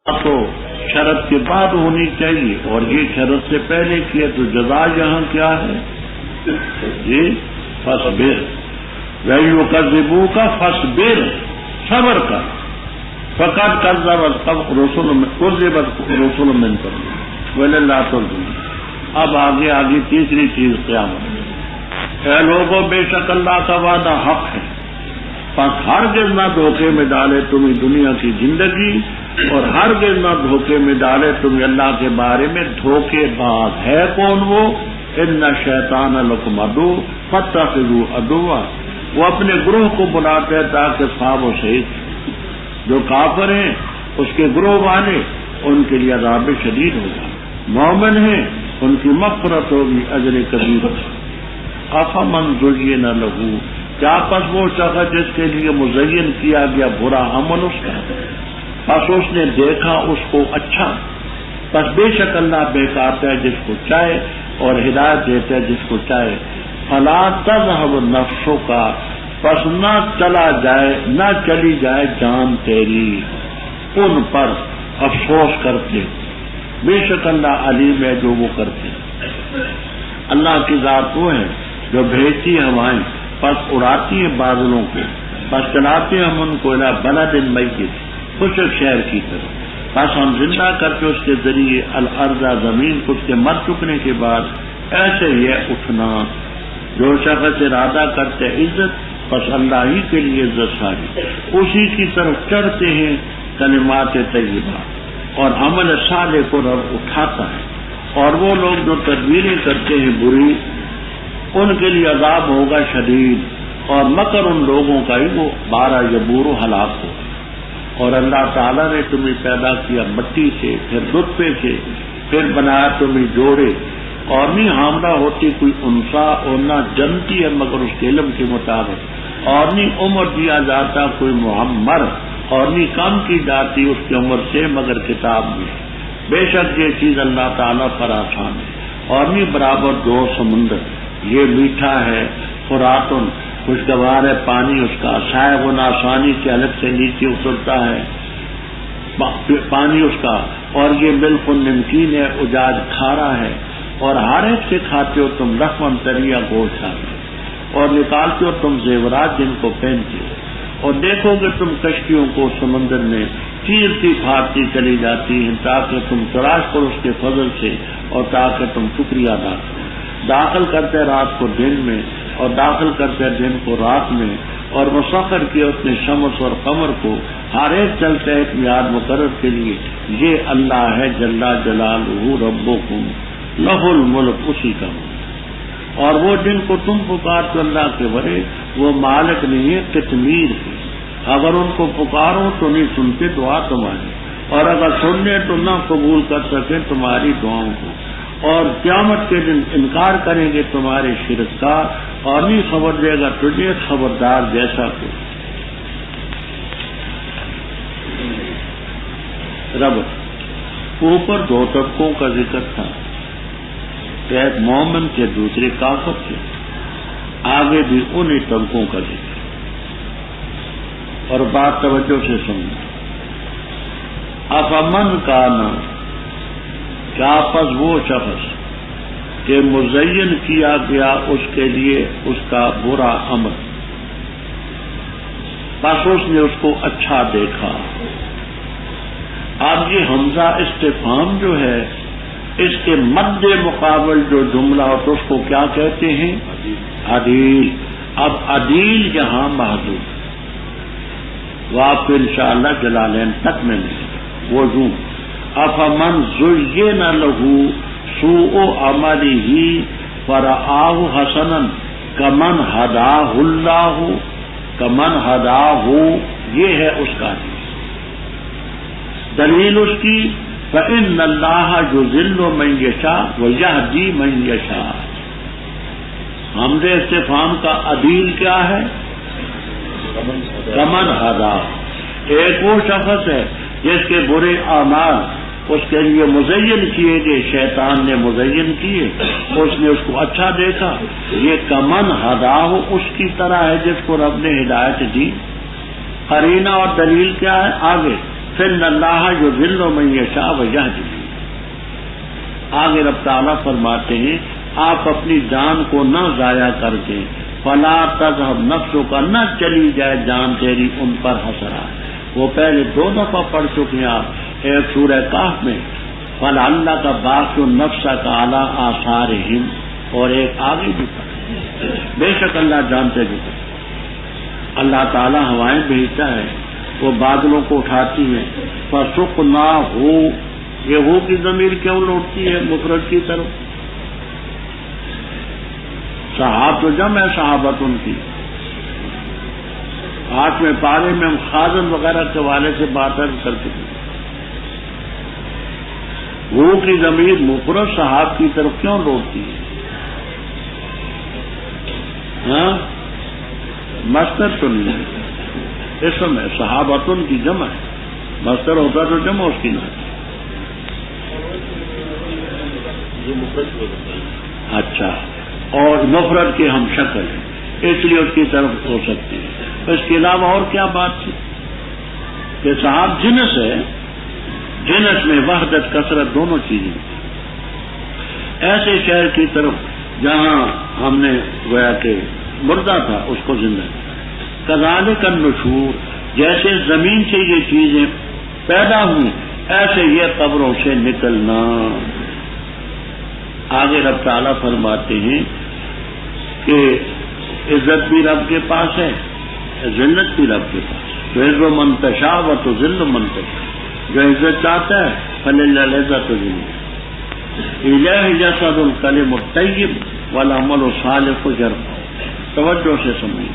تو شرط کے بعد ہونی چاہیے، اور یہ شرط سے پہلے کیے تو جزا یہاں کیا ہے؟ جی فصبر وَيُكَذِّبُوكَ فَاصْبِرْ، صبر کر. فَقَدْ كَذَّبَتْ رُسُلٌ مِّن قَبْلِكَ وَلَا تُرْجُونَ. اب آگے تیسری چیز قیامت. اے لوگوں، بے شک اللہ کا وعدہ حق ہے، پس ہرگز نہ دھوکے میں ڈالے تمہیں دنیا کی زندگی، اور ہرگز نہ دھوکے میں ڈالے تمہیں اللہ کے بارے میں دھوکے باز. ہے کون وہ؟ ان شیطان لکم عدو فاتخذوہ عدوا. وہ اپنے گروہ کو بلاتے ہیں تاکہ صحاب و شہید جو کافر ہیں اس کے گروہ والے ان کے لیے عذاب شدید ہوگا، مومن ہیں ان کی مغفرت ہوگی، اجر کبیر. افمن زین لہ، کیا پس وہ شخص جس کے لیے مزین کیا گیا برا عمل اس کا، پس اس نے دیکھا اس کو اچھا. پس بے شک اللہ بہکاتا ہے جس کو چاہے اور ہدایت دیتا ہے جس کو چاہے. فلا تذهب نفسک، پس نہ چلی جائے جان تیری ان پر افسوس کرتے. بے شک اللہ علیم ہے جو وہ کرتے. اللہ کی ذات وہ ہے جو بھیجتی ہوائیں پس اڑاتی ہے بادلوں کو، پس چلاتے ہم ان کو الی بلد میت، خشک شہر کی طرف، پس ہم زندہ کرتے اس کے ذریعے الارض زمین کو اس کے مر چکنے کے بعد. ایسے یہ اٹھنا جو شخص ارادہ کرتے عزت، پس اللہ ہی کے لیے عزت ساری، اسی کی طرف چڑھتے ہیں کلمات طیبہ، اور عمل صالح کو رب اٹھاتا ہے. اور وہ لوگ جو تدبیریں کرتے ہیں بری، ان کے لیے عذاب ہوگا شدید، اور مکر ان لوگوں کا ہی وہ بارہ یبور و ہلاک ہوگا. اور اللہ تعالیٰ نے تمہیں پیدا کیا مٹی سے، پھر نطفے سے، پھر بنایا تمہیں جوڑے، اور نہیں حاملہ ہوتی کوئی انسا، اور نہ جنتی ہے مگر اس کے علم کے مطابق، اور نہیں عمر دیا جاتا کوئی معمر، اور نہیں کم کی جاتی اس کی عمر سے مگر کتاب میں. بے شک یہ چیز اللہ تعالیٰ پر آسان ہے. اور نہیں برابر دو سمندر، یہ میٹھا ہے فراتن، خوشگوار ہے پانی اس کا، شائع و آسانی سے الگ سے نیچے اترتا ہے پانی اس کا، اور یہ ملک نمکین ہے اجاج کھارا ہے. اور ہر ایک سے کھاتے ہو تم لحم تریا گوشت، اور نکالتے ہو تم زیورات جن کو پہنتے ہو. اور دیکھو گے تم کشتیوں کو سمندر میں چیرتی پھاڑتی چلی جاتی ہیں تاکہ تم تلاش کرو اس کے فضل سے، اور تاکہ تم شکریہ ادا کرو. داخل کرتے رات کو دن میں، اور داخل کرتے دن کو رات میں، اور مسخر کیا اس نے شمس اور قمر کو، ہر ایک چلتا ہے ایک میعاد مقرر کے لیے. یہ اللہ ہے جل جلالہ ربکم لہ الملک، اسی کا. اور وہ جن کو تم پکارتے اللہ کے ورے وہ مالک نہیں ہے قطمیر کے. اگر ان کو پکارو تو نہیں سنتے دعا تمہاری، اور اگر سننے تو نہ قبول کر سکیں تمہاری دعاؤں کو. اور قیامت کے دن انکار کریں گے تمہارے شرک کا، اور نہیں خبر دے گا تجھے خبردار جیسا کو. رب اوپر دو طبقوں کا ذکر تھا، ایک مومن کے دوسرے کافر کے، آگے بھی انہی طبقوں کا ذکر. اور بات توجہ سے سننا. افمن کانا، کیا پس وہ شخص کہ مزین کیا گیا اس کے لیے اس کا برا عمل، پس اس نے اس کو اچھا دیکھا. اب یہ حمزہ استفہام جو ہے اس کے مد مقابل جو جملہ ہو تو اس کو کیا کہتے ہیں؟ عدیل. اب عدیل یہاں محدود، وہ آپ کو انشاءاللہ جلالین تک میں ملے. وہ یوں افمن زین لہ سوء عملہ فرآہ حسنا کمن ہداہ اللہ، کمن ہداہ، یہ ہے اس کا دلیل اس کی فإن اللہ یضل من یشاء ویہدی من یشاء. حمزہ استفہام کا عدیل کیا ہے؟ کمن ہدا. ایک وہ شخص ہے جس کے برے اعمال اس کے لیے مزین کیے گئے، شیطان نے مزین کیے، اس نے اس کو اچھا دیکھا. یہ کمن ہدا ہو اس کی طرح ہے جس کو رب نے ہدایت دی. قرینہ اور دلیل کیا ہے؟ آگے فإن اللہ یضل من یشاء ویہدی۔ آگے رب تعالیٰ فرماتے ہیں آپ اپنی جان کو نہ ضائع کر دیں، فلا تذهب نفسوں کا نہ چلی جائے جان تیری ان پر حسرات۔ وہ پہلے 2 دفعہ پڑھ چکے ہیں آپ، ایک سورہ کہف میں فلعلک کا باقی نفسک علی آثارہم، اور ایک آگے بھی پڑھ، بے شک اللہ جانتے بھی۔ اللہ تعالیٰ ہوائیں بھیجتا ہے، وہ بادلوں کو اٹھاتی ہیں، فسقناہ، یہ ہو کی ضمیر کیوں لوٹتی ہے مفرد کی طرف؟ صحاب تو جمع ہے صحابت ان کی، 8ویں پارے میں ہم خازن وغیرہ کے والے سے بات کر چکے۔ وہ کی ضمیر مفرد صحاب کی طرف کیوں لوٹتی ہے؟ ہاں مصدر تو نہیں ہے، اسم ہے، صحابتن کی جمع ہے، مصدر ہوتا تو جمع اس کی نہ۔ اچھا، اور مفرد کے ہم شکل ہیں، اس لیے اس کی طرف ہو سکتی ہے۔ اس کے علاوہ اور کیا بات تھی کہ صحاب جنس ہے، جنس میں وحدت کثرت دونوں چیزیں، ایسے شہر کی طرف جہاں ہم نے گویا کہ مردہ تھا اس کو زندہ، کذالک النشور، جیسے زمین سے یہ چیزیں پیدا ہوئی ایسے یہ قبروں سے نکلنا۔ آگے رب تعالیٰ فرماتے ہیں کہ عزت بھی رب کے پاس ہے، ذلت بھی رب کے پاس، تو عز و منتشا و تو ذل منتشا، جو عزت چاہتا ہے فللہ العزت ذل، الہ جسد الکلم الطیب والعمل الصالح یرفع۔ توجہ سے سمجھیں،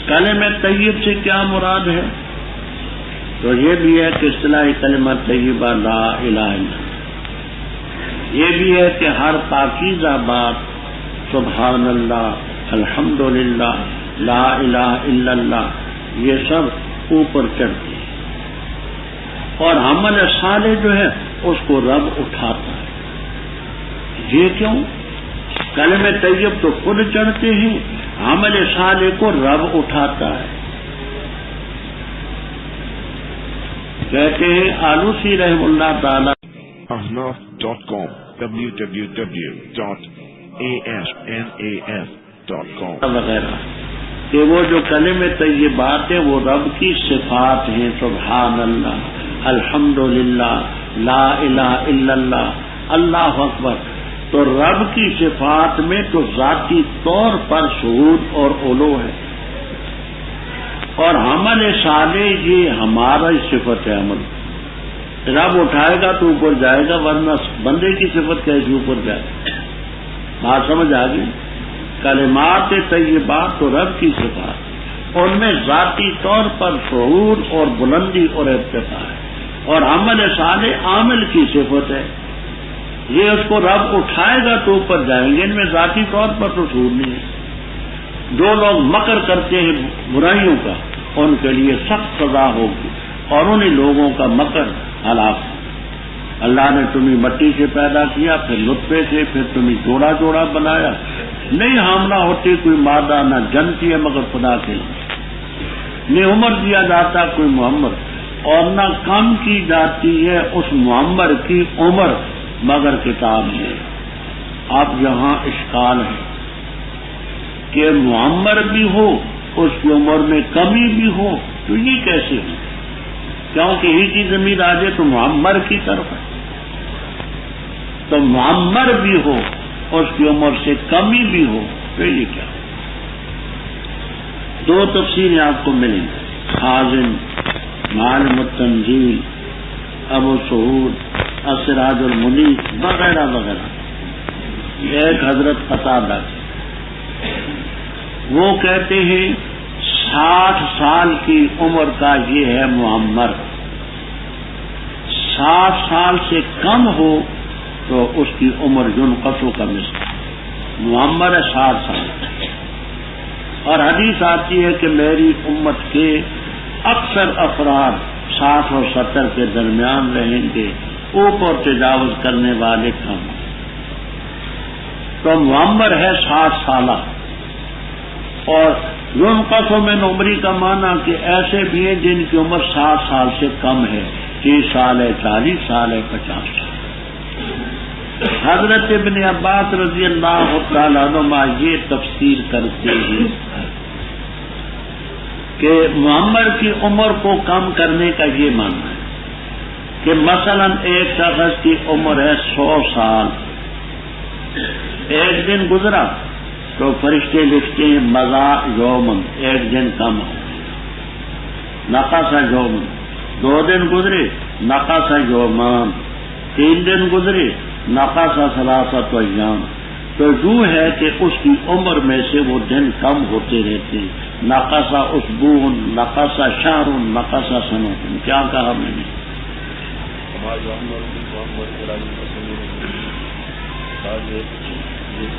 کلمہ طیب سے کیا مراد ہے؟ تو یہ بھی ہے کہ اصطلاح کلمہ طیبہ لا الہ الا اللہ، یہ بھی ہے کہ ہر پاکیزہ بات سبحان اللہ، الحمدللہ، لا الہ الا اللہ، یہ سب اوپر چڑھتی ہے، اور عمل صالح جو ہے اس کو رب اٹھاتا ہے۔ یہ کیوں؟ کلمہ طیب تو خود چڑھتے ہیں، عمل صالح کو رب اٹھاتا ہے۔ کہتے ہیں آلوسی رحم اللہ تعالی ahnaf.com www.asnaf.com وغیرہ کہ وہ جو کلمہ طیبات ہیں وہ رب کی صفات ہیں، سبحان اللہ، الحمدللہ، لا الہ الا اللہ، اللہ اکبر۔ تو رب کی صفات میں تو ذاتی طور پر شہود اور علو ہے، اور عمل صالح یہ ہمارا ہی صفت ہے۔ عمل رب اٹھائے گا تو اوپر جائے گا، ورنہ بندے کی صفت کیسے اوپر جائے؟ بات سمجھ آ گئی؟ کلمات طیبات تو رب کی صفات، ان میں ذاتی طور پر شعور اور بلندی اور ارتقاء ہے، اور عمل صالح عامل کی صفت ہے، یہ اس کو رب اٹھائے گا تو اوپر جائیں گے۔ ان میں ذاتی طور پر تو شعور نہیں ہے۔ جو لوگ مکر کرتے ہیں برائیوں کا ان کے لیے سخت سزا ہوگی، اور انہیں لوگوں کا مکر ہلاک۔ اللہ نے تمہیں مٹی سے پیدا کیا، پھر نطفے سے، پھر تمہیں جوڑا جوڑا بنایا، نہیں حاملہ ہوتی کوئی مادہ نہ جنتی ہے مگر خدا کے لیے، نہ عمر دیا جاتا کوئی معمر، اور نہ کم کی جاتی ہے اس معمر کی عمر مگر کتاب میں۔ اب یہاں اشکال ہے کہ معمر بھی ہو، اس کی عمر میں کمی بھی ہو، تو یہ کیسے ہو؟ کیونکہ ہی کی ضمیر آ جائے تو معمر کی طرف ہے، تو معمر بھی ہو، اس کی عمر سے کمی بھی ہو، تو یہ کیا؟ 2 تفسیریں آپ کو ملیں گی، خازن، معالم التنزیل، ابو سعود، السراج المنیر وغیرہ وغیرہ۔ ایک حضرت قتادہ، وہ کہتے ہیں 60 سال کی عمر کا یہ ہے معمر، 60 سال سے کم ہو تو اس کی عمر ينقص کا مثل، معمر ہے 60 سال۔ اور حدیث آتی ہے کہ میری امت کے اکثر افراد 60 اور 70 کے درمیان رہیں گے، اوپر تجاوز کرنے والے کم۔ تو معمر ہے 60 سالہ، اور ينقص من عمری کا معنی کہ ایسے بھی ہیں جن کی عمر 60 سال سے کم ہے، 30 سال ہے، 40 سال ہے، 50 سال۔ حضرت ابن عباس رضی اللہ تعالیٰ عنہما یہ تفسیر کرتے ہیں کہ معمر کی عمر کو کم کرنے کا یہ معنی ہے کہ مثلا ایک شخص کی عمر ہے 100 سال، ایک دن گزرا تو فرشتے لکھتے ہیں مضى یومن، ایک دن کم ہو، نقص یومن، 2 دن گزرے نقص یومان، 3 دن گزرے نقص 3 ایام۔ تو یوں ہے کہ اس کی عمر میں سے وہ دن کم ہوتے رہتے ہیں، نقص اسبوع، نقص شہر، نقص سنۃ۔ کیا کہا میں نے؟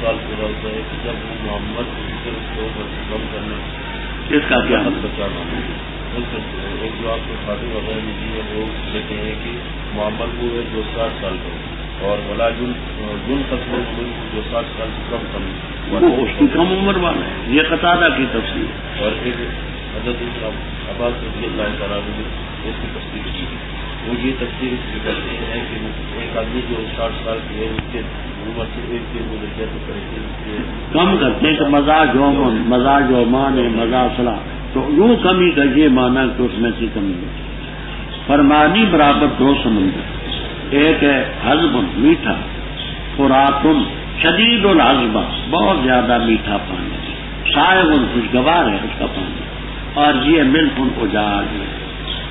سال پورا ہوتا ہے کہ جب وہ محمد کم کرنے اس کا کیا ایک جو آپ کو خاطر وغیرہ ملی ہے وہ کہتے ہیں کہ محمد وہ ہے جو 60 سال کا، اور ولا جن قسم جو 60 سال سے کم وہ اس کی کم عمر والا ہے، یہ قتادہ کی تفسیر۔ اور ایک حضرت عباس رضی اللہ تعالیٰ نے اس کی تفسیر کی، وہ یہ تفسیر کرتے ہیں کہ ایک آدمی جو 60 سال کی ہے اس کے عمر سے ایک دن گزر گیا تو کرتے کم کرتے ہیں کہ مزاج یومن، مزاج یومان ہے، مزاج صلاح، تو یوں کمی کا یہ مانا کہ اس میں سے کمی ہوتی۔ فرمانی برابر 2 سمندر، ایک ہے حزب میٹھا، فراتن شدید العذبہ بہت زیادہ میٹھا پانی، صائغ خوشگوار ہے اس کا پانی، اور یہ ملک اجاج ہے۔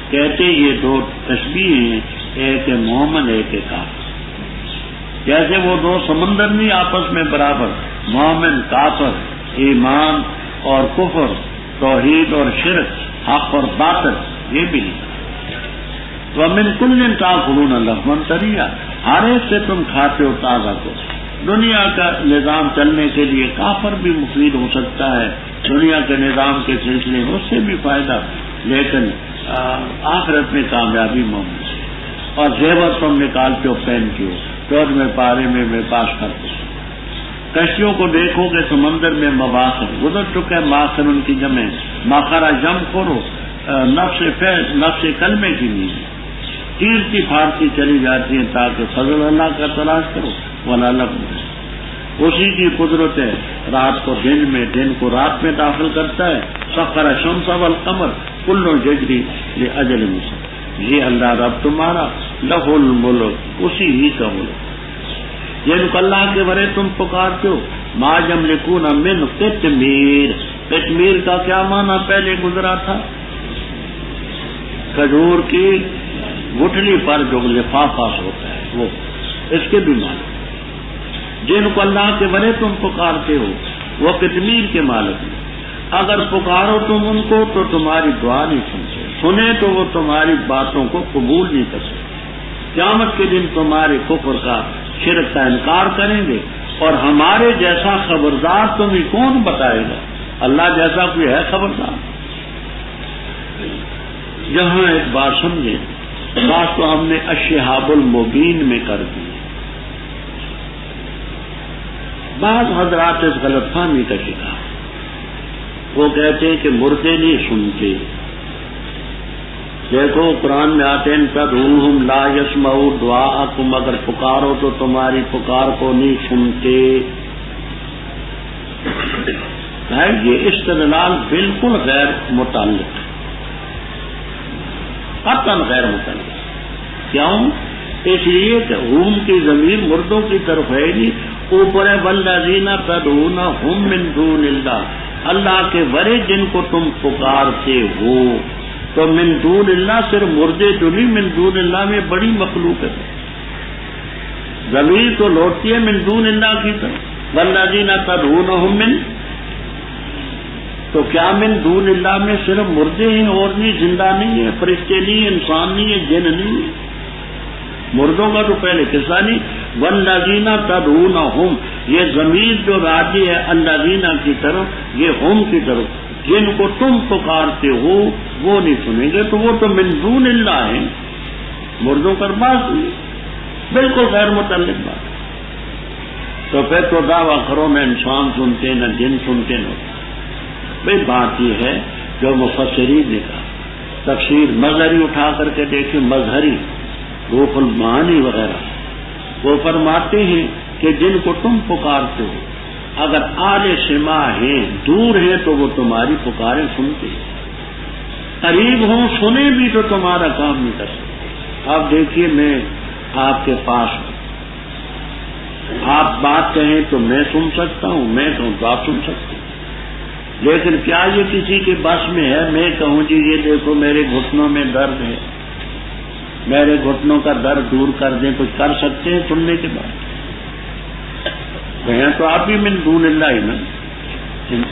کہتے یہ 2 تشبیہ ہیں، ایک ہے مومن ایک ہے کافر۔ جیسے وہ 2 سمندر نہیں آپس میں برابر، مومن کافر، ایمان اور کفر، توحید اور شرک، حق اور باطل، یہ بھی نہیں۔ وَمِن كُلٍّ تَأْكُلُونَ لَحْمًا طَرِيًّا، ہر ایک سے تم کھاتے ہو تازہ کو۔ دنیا کا نظام چلنے کے لیے کافر بھی مفید ہو سکتا ہے، دنیا کے نظام کے سلسلے میں اس سے بھی فائدہ، لیکن آخرت میں کامیابی مومن سے۔ اور زیور تم نکالتے ہو پہنتے ہو، 14ویں پارے میں پاس کرتے ہو۔ کشتیوں کو دیکھو گے سمندر میں مباخر گزر چکے، ماخر ان کی جمع، ماخرہ جم کرو، نفس کلمے کی نہیں، تیرتی پھاڑتی چلی جاتی ہیں تاکہ فضل اللہ کا تلاش کرو، ولا لب اسی کی قدرت ہے، رات کو دن میں، دن کو رات میں داخل کرتا ہے۔ سخر الشمس والقمر کل یجری لاجل مسمى، یہ اللہ رب تمہارا، لہ الملک، اسی ہی کا ملک۔ یہ اللہ کے ورے تم پکارتے ہو، ما یملکون من قطمیر، قطمیر کا کیا معنی پہلے گزرا تھا؟ کھجور کی گٹھلی پر جو لفافہ ہوتا ہے وہ، اس کے بھی معنی۔ جن کو اللہ کے ورے تم پکارتے ہو وہ قطمیر کے مالک ہیں، اگر پکارو تم ان کو تو تمہاری دعا نہیں سنتے، سنے تو وہ تمہاری باتوں کو قبول نہیں کر سکتے۔ قیامت کے دن تمہارے کفر کا، شرک کا انکار کریں گے، اور ہمارے جیسا خبردار تمہیں کون بتائے گا؟ اللہ جیسا کوئی ہے خبردار؟ یہاں ایک بات سمجھیں، بات تو ہم نے الشہاب المبین میں کر دی۔ بعض حضرات اس غلط فہمی کا شکار، وہ کہتے ہیں کہ مردے نہیں سنتے۔ دیکھو قرآن میں آتے ہیں تدعوہم لا یسمعوا دعاءکم، اگر پکارو تو تمہاری پکار کو نہیں سنتے۔ یہ استدلال بالکل غیر متعلق، قطعاً غیر متعلق۔ کیوں؟ اس لیے کہ ہم کی ضمیر مردوں کی طرف ہے نہیں، اوپر والذین تدعونہم من دون اللہ، اللہ کے ورے جن کو تم پکارتے ہو۔ تو من دون اللہ صرف مردے جو نہیں، من دون اللہ میں بڑی مخلوق ہے، ضمیر تو لوٹتی ہے من دون اللہ کی طرف، والذین تدعونہم من، تو کیا من دون اللہ میں صرف مردے ہیں اور نہیں، زندہ نہیں ہے، فرشتے نہیں، انسان نہیں ہے، جن نہیں ہے؟ مردوں کا تو پہلے قصہ نہیں۔ والذین تدعونہم، یہ ضمیر جو راجع ہے الذین کی طرف، یہ ہم کی طرف، جن کو تم پکارتے ہو وہ نہیں سنیں گے، تو وہ تو من دون اللہ ہیں، مردوں پر بات نہیں، بالکل غیر متعلق بات۔ تو پھر تو دعویٰ کرو نہ انسان سنتے نہ جن سنتے نہ، بھئی بات یہ ہے جو مفسرین نے کہا، تفسیر مظہری اٹھا کر کے دیکھیں، مظہری روح المعانی وغیرہ، وہ فرماتے ہیں کہ جن کو تم پکارتے ہو اگر اعلی سماع ہیں، دور ہیں تو وہ تمہاری پکاریں سنتے ہیں، قریب ہوں سنیں بھی تو تمہارا کام نہیں کر سکتے۔ اب دیکھیے میں آپ کے پاس ہوں، آپ بات کہیں تو میں سن سکتا ہوں، میں کہوں تو آپ سن سکتے ہیں، لیکن کیا یہ کسی کے بس میں ہے میں کہوں جی یہ دیکھو میرے گھٹنوں میں درد ہے، میرے گھٹنوں کا درد دور کر دیں، کچھ کر سکتے ہیں سننے کے بعد؟ کہیں تو آپ بھی من دون اللہ ہی نا،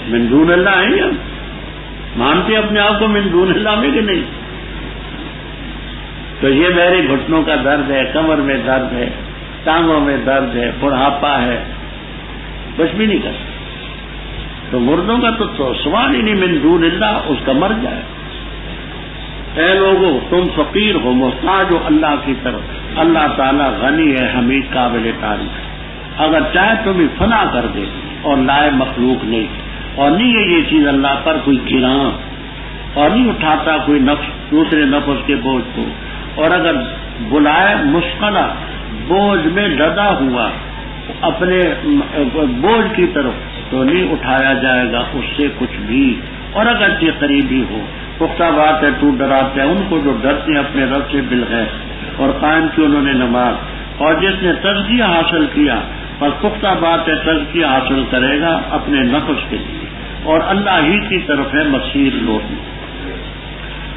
من دون اللہ ہیں یا مانتے اپنے آپ کو من دون اللہ میں کہ نہیں؟ تو یہ میرے گھٹنوں کا درد ہے، کمر میں درد ہے، ٹانگوں میں درد ہے، بڑھاپا ہے، کچھ بھی نہیں کر سکتے۔ تو مردوں کا تو سوال ہی نہیں، من دون اللہ، اس کا مر جائے۔ اے لوگو تم فقیر ہو، محتاج ہو اللہ کی طرف، اللہ تعالیٰ غنی ہے، حمید، قابل تعریف ہے، اگر چاہے تمہیں فنا کر دے اور لائے مخلوق نہیں، اور نہیں ہے یہ چیز اللہ پر کوئی گراں، اور نہیں اٹھاتا کوئی نفس دوسرے نفس کے بوجھ کو، اور اگر بلائے مشکلہ بوجھ میں لدا ہوا اپنے بوجھ کی طرف تو نہیں اٹھایا جائے گا اس سے کچھ بھی، اور اگر یہ قریبی ہو، پختہ بات ہے تو ڈراتے ہیں ان کو جو ڈرتے ہیں اپنے رب سے بالغیب، اور قائم کی انہوں نے نماز، اور جس نے تزکیہ حاصل کیا اور پختہ بات ہے تزکیہ حاصل کرے گا اپنے نفس کے لیے، اور اللہ ہی کی طرف ہے مصیر لوٹنا،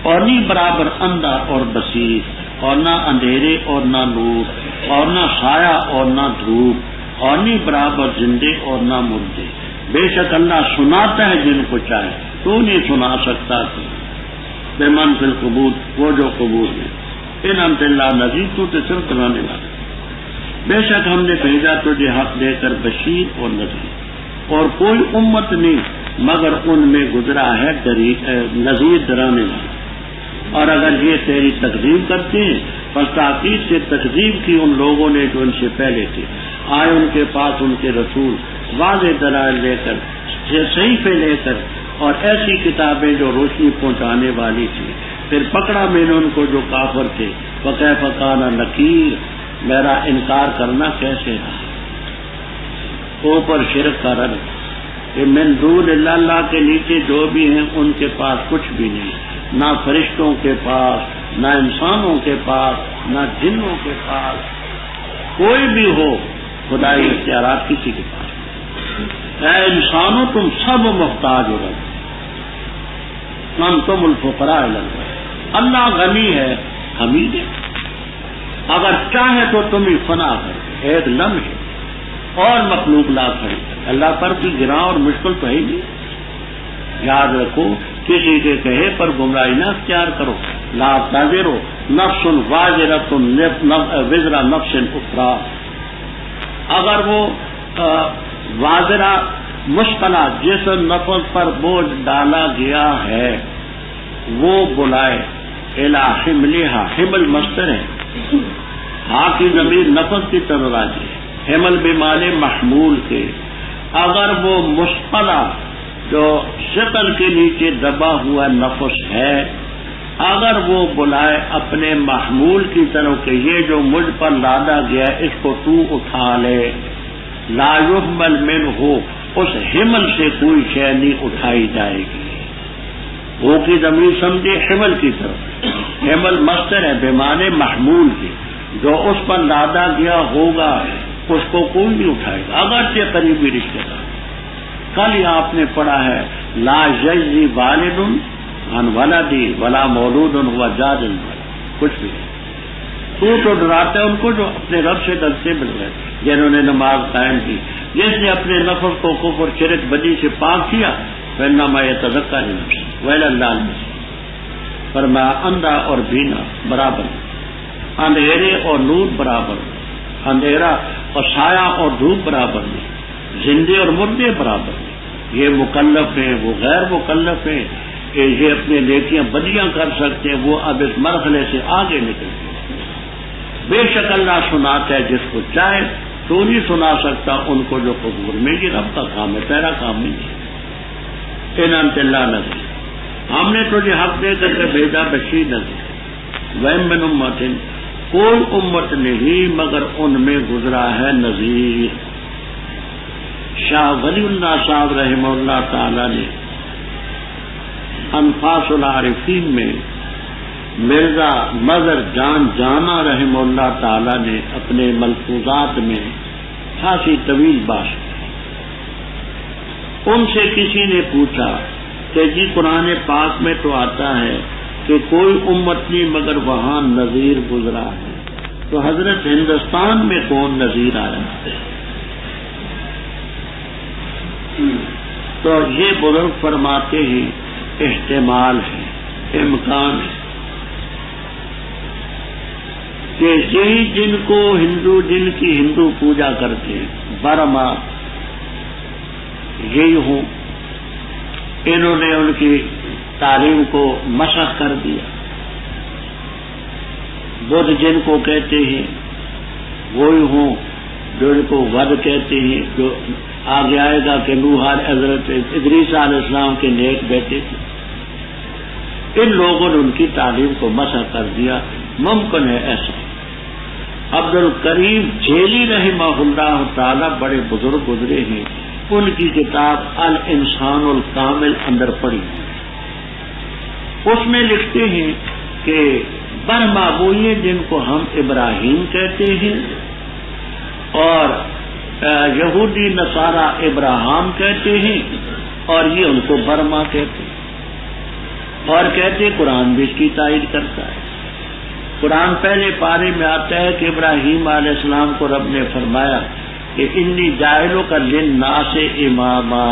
اور نہیں برابر اندھا اور بصیر، اور نہ اندھیرے اور نہ نور، اور نہ سایہ اور نہ دھوپ، اور نہیں برابر زندے اور نہ مردے، بے شک اللہ سناتا ہے جن کو چاہے، تو نہیں سنا سکتا کہ بے من فی القبور، وہ جو قبور میں، ان انت اللہ نذیر، تو صرف سنانے والا، بے شک ہم نے بھیجا تجھے حق دے کر بشیر اور نذیر، اور کوئی امت نہیں مگر ان میں گزرا ہے نذیر ڈرانے والا، اور اگر یہ تیری تکذیب کرتے ہیں پس تاکید سے تکذیب کی ان لوگوں نے جو ان سے پہلے تھے، آئے ان کے پاس ان کے رسول واضح دلائل لے کر، صحیفے لے کر، اور ایسی کتابیں جو روشنی پہنچانے والی تھی، پھر پکڑا میں نے ان کو جو کافر تھے، وکیف کان نکیر، میرا انکار کرنا کیسے رہا۔ اوپر شرک کا رد کہ من دون اللہ کے نیچے جو بھی ہیں ان کے پاس کچھ بھی نہیں، نہ فرشتوں کے پاس، نہ انسانوں کے پاس، نہ جنوں کے پاس، کوئی بھی ہو خدائی اختیارات کسی کے پاس۔ اے انسانوں تم سب محتاج ہو رہے، تم الفقراء الی اللہ، اللہ غنی ہے حمید ہے، اگر چاہے تو تمہیں فنا کر ایک لمحے اور مخلوق لا کھڑی، اللہ پر بھی گراں اور مشکل تو ہے ہی نہیں۔ یاد رکھو کسی کے کہے پر گمراہی نہ اختیار کرو، لا تزر نفس واجرۃ وزر نفس اخری، اگر وہ واجرہ مشکلہ جس نفس پر بوجھ ڈالا گیا ہے وہ بلائے الی حملہا، حمل مصدر ہے، ہاں کی ضمیر نفس کی طرف راجی ہے، حمل بمانے محمول کے، اگر وہ مشکلہ جو شکل کے نیچے دبا ہوا نفس ہے، اگر وہ بلائے اپنے محمول کی طرف کہ یہ جو مجھ پر لادا گیا اس کو تو اٹھا لے، لا یحمل منہ، اس حمل سے کوئی شے نہیں اٹھائی جائے گی، وہ کی ضمیر سمجھے حمل کی طرف، حمل مصدر ہے بمانے محمول کی، جو اس پر لادا گیا ہوگا اس کو کوئی نہیں اٹھائے گا اگرچہ قریبی رشتے دار۔ کل ہی آپ نے پڑھا ہے لا یجزی والد عن ولدی ولا مولود ہوا جاز، کچھ بھی تو ڈراتے ان کو جو اپنے رب سے ڈرتے مل گئے، جنہوں نے نماز قائم کی، جس نے اپنے نفس کو کفر شرک بدی سے پاک کیا، فإنما يتزکیٰ لنفسہ وإلی اللہ المصیر۔ فرمایا اندھا اور بینا برابر، اندھیرے اور نور برابر، اندھیرا اور سایہ اور دھوپ برابر نہیں، زندے اور مردے برابر نہیں، یہ مکلف ہیں وہ غیر مکلف ہیں، یہ اپنے نیکیاں بدیاں کر سکتے ہیں، وہ اب اس مرحلے سے آگے نکلتے ہیں۔ بے شک اللہ سناتا ہے جس کو چاہے، تو نہیں سنا سکتا ان کو جو قبور میں، یہ رب کا کام ہے، تیرا کام نہیں ہے۔ انعمت اللہ نذیر، ہم نے تجھے حق دے کر کے بھیجا بشیر نذیر۔ وَإِن مِّنْ أُمَّةٍ، کوئی امت نہیں مگر ان میں گزرا ہے نذیر۔ شاہ ولی اللہ صاحب رحمہ اللہ تعالی نے انفاس العارفین میں مرزا مظہر جان جانا رحمہ اللہ تعالی نے اپنے ملفوظات میں خاصی طویل بات کی۔ ان سے کسی نے پوچھا کہ جی قرآن پاک میں تو آتا ہے کہ کوئی امت نہیں مگر وہاں نذیر گزرا ہے، تو حضرت ہندوستان میں کون نذیر آیا ہے؟ تو یہ بزرگ فرماتے ہیں احتمال ہے، امکان ہے کہ یہی جن کی ہندو پوجا کرتے ہیں برما، یہی ہوں، انہوں نے ان کی تعلیم کو مسخ کر دیا۔ بدھ جن کو کہتے ہیں وہی ہوں جو ان کو ود کہتے ہیں، جو آگے آئے گا کہ نوح حضرت ادریس علیہ السلام کے نیک بیٹے تھے۔ ان لوگوں نے ان کی تعلیم کو مسخ کر دیا۔ ممکن ہے ایسا۔ عبد الکریم جیلی رحمہ اللہ تعالی بڑے بزرگ گزرے ہیں، ان کی کتاب الانسان الکامل اندر پڑھی، اس میں لکھتے ہیں کہ برما وہی جن کو ہم ابراہیم کہتے ہیں اور یہودی نصارہ ابراہام کہتے ہیں، اور یہ ان کو برما کہتے ہیں، اور کہتے قرآن بھی اس کی تائید کرتا ہے۔ قرآن پہلے پارے میں آتا ہے کہ ابراہیم علیہ السلام کو رب نے فرمایا کہ انی جاعلوں کا للناس اماما،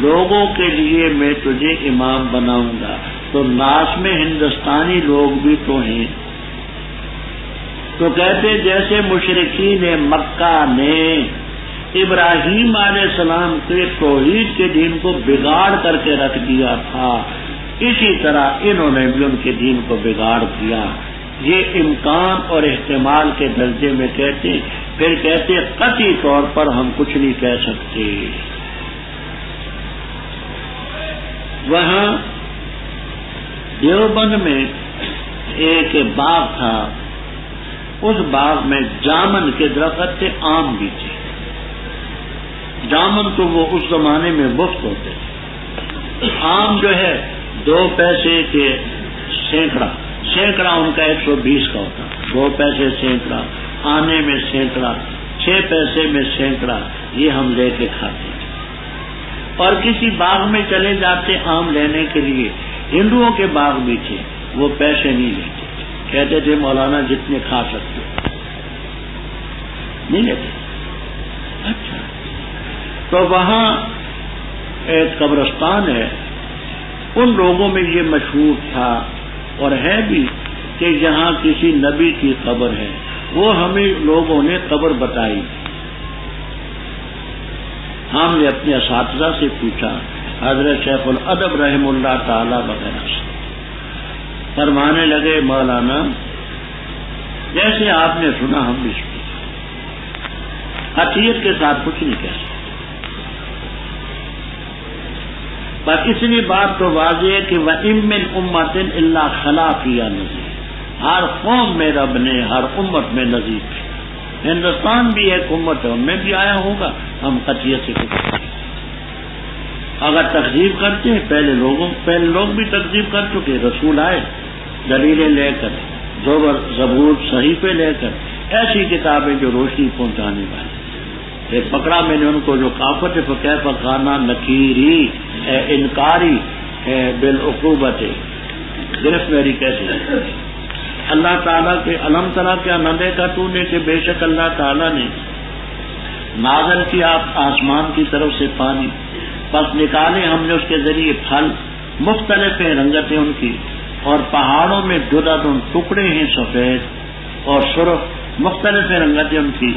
لوگوں کے لیے میں تجھے امام بناؤں گا۔ تو ناس میں ہندوستانی لوگ بھی تو ہیں، تو کہتے جیسے مشرکین مکہ نے ابراہیم علیہ السلام کے توحید کے دین کو بگاڑ کر کے رکھ دیا تھا، اسی طرح انہوں نے بھی ان کے دین کو بگاڑ دیا۔ یہ امکان اور احتمال کے درجے میں کہتے، پھر کہتے قطعی طور پر ہم کچھ نہیں کہہ سکتے۔ وہاں دیوبند میں ایک باغ تھا، اس باغ میں جامن کے درخت تھے، آم بھی تھے۔ جامن تو وہ اس زمانے میں مفت ہوتے تھے، آم جو ہے 2 پیسے کے سینکڑا ان کا 120 کا ہوتا، 2 پیسے سینکڑا، آنے میں سینکڑا، 6 پیسے میں سینکڑا، یہ ہم لے کے کھاتے تھے۔ اور کسی باغ میں چلے جاتے آم لینے کے لیے، ہندوؤں کے باغ بھی تھے، وہ پیسے نہیں لیتے، کہتے تھے مولانا جتنے کھا سکتے نہیں لیتے۔ اچھا، تو وہاں ایک قبرستان ہے، ان لوگوں میں یہ مشہور تھا اور ہے بھی کہ جہاں کسی نبی کی قبر ہے، وہ ہمیں لوگوں نے قبر بتائی۔ ہم نے اپنے اساتذہ سے پوچھا، حضرت شیخ الادب رحم اللہ تعالی وغیرہ سے، فرمانے لگے مولانا جیسے آپ نے سنا ہم بھی سنا، حقیقت کے ساتھ کچھ نہیں کہہ سکتے، پر اتنی بات تو واضح ہے کہ وَإِن مِّنْ أُمَّةٍ إِلَّا خَلَا فِيهَا نَذِيرٌ، ہر قوم میں رب نے ہر امت میں نذیر ہے۔ ہندوستان بھی ایک امت ہے، ان میں بھی آیا ہوگا، ہم قطعیت سے کچھ اگر تکذیب کرتے ہیں، پہلے لوگ بھی تکذیب کر چکے، رسول آئے دلیلیں لے کر، زبور صحیفے لے کر، ایسی کتابیں جو روشنی پہنچانے والی۔ ایک پکڑا میں نے ان کو جو کافت فکیف کانا نکیری انکاری بالعقوبت، گرفت میری کیسے؟ اللہ تعالیٰ کے علم ترا کیا نہ دیکھا تو نے کہ بے شک اللہ تعالیٰ نے نازل کیا آسمان کی طرف سے پانی، پس نکالے ہم نے اس کے ذریعے پھل، مختلف ہیں رنگتیں ان کی، اور پہاڑوں میں جدا ٹکڑے ہیں سفید اور سرخ، مختلف ہیں رنگتیں ان کی،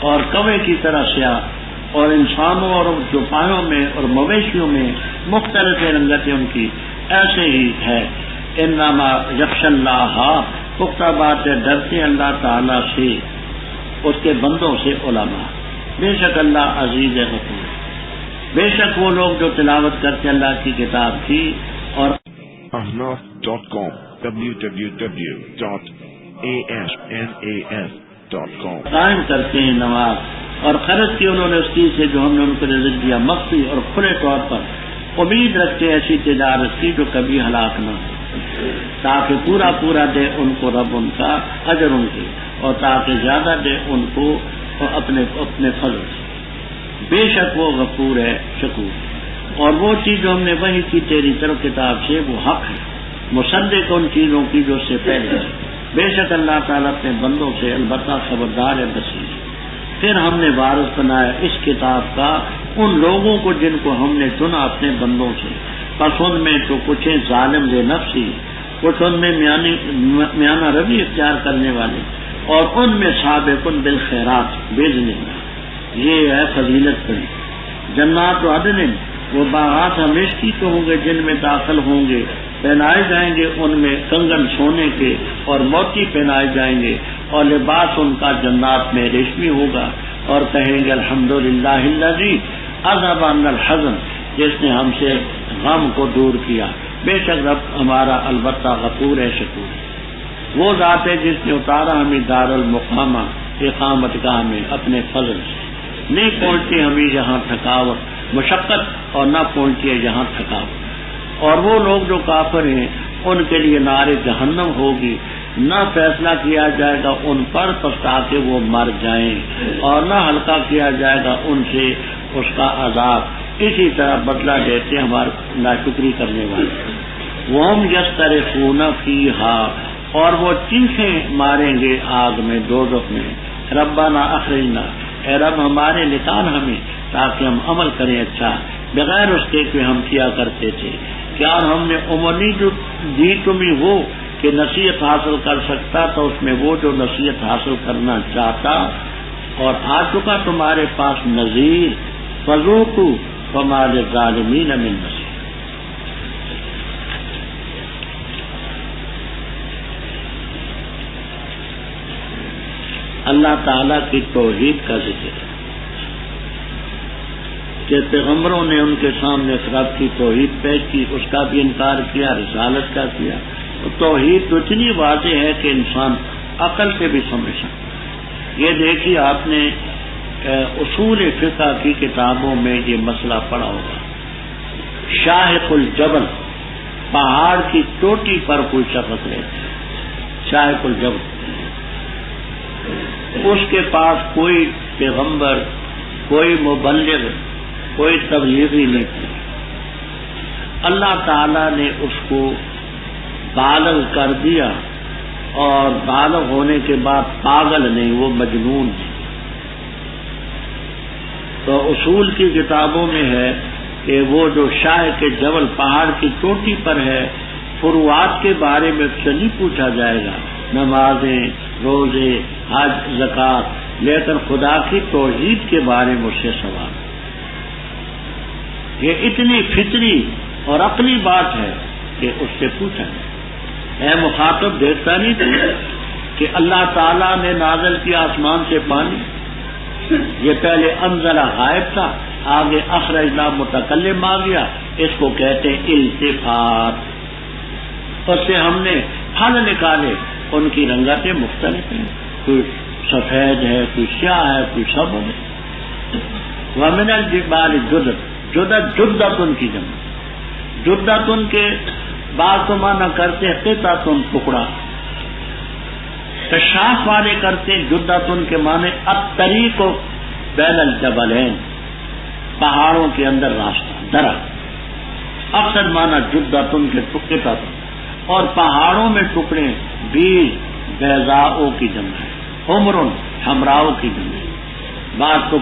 اور کوے کی طرح سیاہ، اور انسانوں اور چوپایوں میں اور مویشیوں میں مختلف رنگتیں ان کی، ایسے ہی ہے۔ انما یخشی اللہ، پختہ بات ہے ڈرتے اللہ تعالیٰ سے، اس کے بندوں سے علماء، بے شک اللہ عزیز غفور۔ بے شک وہ لوگ جو تلاوت کرتے اللہ کی کتاب کی اور ahnaf.com www.ahnas.com قائم کرتے ہیں نماز اور خرچ کی انہوں نے اس چیز سے جو ہم نے ان کو رزق دیا مخفی اور کھلے طور پر امید رکھتے ایسی تجارت کی جو کبھی ہلاک نہ ہو تاکہ پورا پورا دے ان کو رب ان کا اجر ان کے اور تاکہ زیادہ دے ان کو اپنے فضل سے بے شک وہ غفور ہے شکور اور وہ چیز جو ہم نے وحی کی تیری طرف کتاب سے وہ حق ہے مصدق ان چیزوں کی جو اس سے پہلے ہے بے شک اللہ تعالیٰ اپنے بندوں سے البتہ خبردار ہے بصیر پھر ہم نے وارث بنایا اس کتاب کا ان لوگوں کو جن کو ہم نے چنا اپنے بندوں سے پس ان میں تو کچھ ظالم بے نفسی کچھ ان میں میانہ روی اختیار کرنے والے اور ان میں سابقن بالخیرات باذن اللہ یہ ہے فضیلت بڑی جنات و عدن وہ باغات ہمیشگی کے ہوں گے جن میں داخل ہوں گے پہنائے جائیں گے ان میں کنگن سونے کے اور موتی پہنائے جائیں گے اور لباس ان کا جنات میں ریشمی ہوگا اور کہیں گے الحمدللہ الذی اذهب عنا الحزن جس نے ہم سے غم کو دور کیا بے شک رب ہمارا البتہ غفور ہے شکور وہ ذات ہے جس نے اتارا ہمیں دار المقامہ اقامت گاہ میں اپنے فضل سے نہیں پہنچتی ہمیں یہاں تھکاوٹ مشقت اور نہ پہنچی ہے یہاں تھکاوٹ اور وہ لوگ جو کافر ہیں ان کے لیے نار جہنم ہوگی نہ فیصلہ کیا جائے گا ان پر پس تاکہ وہ مر جائیں اور نہ ہلکا کیا جائے گا ان سے اس کا عذاب اسی طرح بدلہ دیتے ہمارے ناشکری کرنے والے وہ ہم یسترخون فیہا اور وہ چیخیں ماریں گے آگ میں دوزخ میں ربنا اخرجنا اے رب ہمارے نکال ہمیں تاکہ ہم عمل کریں اچھا بغیر اس کے کہ ہم کیا کرتے تھے کیا ہم نے عمر نہیں دی تمہیں وہ کہ نصیحت حاصل کر سکتا تو اس میں وہ جو نصیحت حاصل کرنا چاہتا اور آ چکا تمہارے پاس نذیر فذوقوا فما للظالمین من نصیر اللہ تعالیٰ کی توحید کا ذکر ہے کہ پیغمبروں نے ان کے سامنے رب کی توحید پیش کی اس کا بھی انکار کیا رسالت کا کیا توحید تو اتنی واضح ہے کہ انسان عقل سے بھی سمجھ سکتا یہ دیکھیے آپ نے اصول فقہ کی کتابوں میں یہ مسئلہ پڑھا ہوگا شاہق الجبل پہاڑ کی چوٹی پر کوئی شخص رہتا ہے شاہق الجبل اس کے پاس کوئی پیغمبر کوئی مبلغ کوئی تبلیغی نہیں تھی اللہ تعالیٰ نے اس کو بالغ کر دیا اور بالغ ہونے کے بعد پاگل نہیں وہ مجنون ہے تو اصول کی کتابوں میں ہے کہ وہ جو شاہ کے جبل پہاڑ کی چوٹی پر ہے فروعات کے بارے میں اس سے نہیں پوچھا جائے گا نمازیں روزے حج زکوٰۃ لیکن خدا کی توحید کے بارے میں اس سے سوال یہ اتنی فطری اور عقلی بات ہے کہ اس سے پوچھا جائے اے مخاطب دیکھتا نہیں تھا کہ اللہ تعالیٰ نے نازل کیا آسمان سے پانی یہ پہلے انزلہ غائب تھا آگے اخرجنا متکلم آ گیا اس کو کہتے ہیں التفات اس سے ہم نے پھل نکالے ان کی رنگتیں مختلف ہیں کوئی سفید ہے کوئی سیاہ ہے کوئی سبز ہے ومن الجبال جدد جدتن کی جمع جدتن کے بعض تو مانا کرتے قطعتن ٹکڑا کشاف والے کرتے جدتن کے معنی الطریق بین الجبلین پہاڑوں کے اندر راستہ درخت اکثر مانا جدتن کے قطعتن اور پہاڑوں میں ٹکڑے بیج بیضاؤ کی جمع ہے عمرن ہمراؤ کی جمع ہے بعض کو